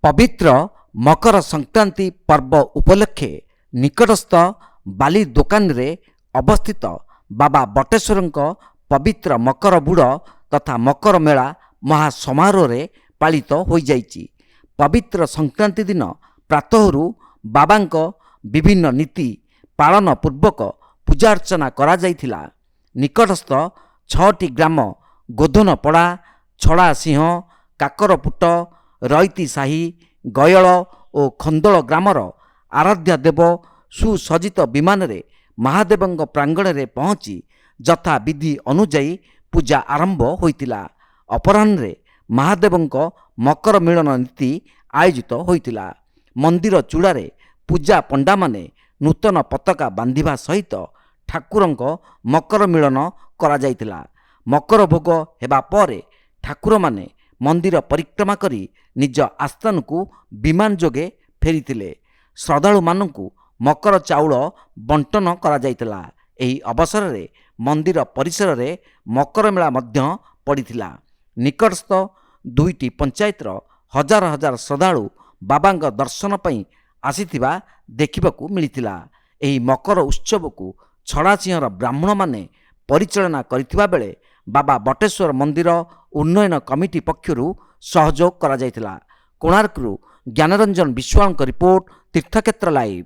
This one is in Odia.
ପବିତ୍ର ମକର ସଂକ୍ରାନ୍ତି ପର୍ବ ଉପଲକ୍ଷେ ନିକଟସ୍ଥ ବାଲି ଦୋକାନରେ ଅବସ୍ଥିତ ବାବା ବଟେଶ୍ୱରଙ୍କ ପବିତ୍ର ମକର ବୁଡ଼ ତଥା ମକର ମେଳା ମହା ସମାରୋହରେ ପାଳିତ ହୋଇଯାଇଛି। ପବିତ୍ର ସଂକ୍ରାନ୍ତି ଦିନ ପ୍ରାତଃରୁ ବାବାଙ୍କ ବିଭିନ୍ନ ନୀତି ପାଳନ ପୂର୍ବକ ପୂଜାର୍ଚ୍ଚନା କରାଯାଇଥିଲା। ନିକଟସ୍ଥ 6ଟି ଗ୍ରାମ ଗୋଧନପଡ଼ା, ଛଡ଼ାସିଂହ, କାକରପୁଟ, ରଇତି ସାହି, ଗୟଳ ଓ ଖନ୍ଦଳ ଗ୍ରାମର ଆରାଧ୍ୟ ଦେବ ସୁସଜ୍ଜିତ ବିମାନରେ ମହାଦେବଙ୍କ ପ୍ରାଙ୍ଗଣରେ ପହଞ୍ଚି ଯଥା ବିଧି ଅନୁଯାୟୀ ପୂଜା ଆରମ୍ଭ ହୋଇଥିଲା। ଅପରାହ୍ନରେ ମହାଦେବଙ୍କ ମକର ମିଳନ ନୀତି ଆୟୋଜିତ ହୋଇଥିଲା। ମନ୍ଦିର ଚୂଡ଼ାରେ ପୂଜା ପଣ୍ଡାମାନେ ନୂତନ ପତାକା ବାନ୍ଧିବା ସହିତ ଠାକୁରଙ୍କ ମକର ମିଳନ କରାଯାଇଥିଲା। ମକର ଭୋଗ ହେବା ପରେ ଠାକୁରମାନେ ମନ୍ଦିର ପରିକ୍ରମା କରି ନିଜ ଆସ୍ଥାନକୁ ବିମାନ ଯୋଗେ ଫେରିଥିଲେ। ଶ୍ରଦ୍ଧାଳୁମାନଙ୍କୁ ମକର ଚାଉଳ ବଣ୍ଟନ କରାଯାଇଥିଲା। ଏହି ଅବସରରେ ମନ୍ଦିର ପରିସରରେ ମକର ମେଳା ମଧ୍ୟ ପଡ଼ିଥିଲା। ନିକଟସ୍ଥ 2ଟି ପଞ୍ଚାୟତର ହଜାର ହଜାର ଶ୍ରଦ୍ଧାଳୁ ବାବାଙ୍କ ଦର୍ଶନ ପାଇଁ ଆସିଥିବା ଦେଖିବାକୁ ମିଳିଥିଲା। ଏହି ମକର ଉତ୍ସବକୁ ଛଡ଼ାସିଂହର ବ୍ରାହ୍ମଣମାନେ ପରିଚାଳନା କରିଥିବା ବେଳେ ବାବା ବଟେଶ୍ୱର ମନ୍ଦିର ଉନ୍ନୟନ କମିଟି ପକ୍ଷରୁ ସହଯୋଗ କରାଯାଇଥିଲା। କୋଣାର୍କରୁ ଜ୍ଞାନରଞ୍ଜନ ବିଶ୍ୱାଳଙ୍କ ରିପୋର୍ଟ, ତୀର୍ଥକ୍ଷେତ୍ର ଲାଇଭ୍।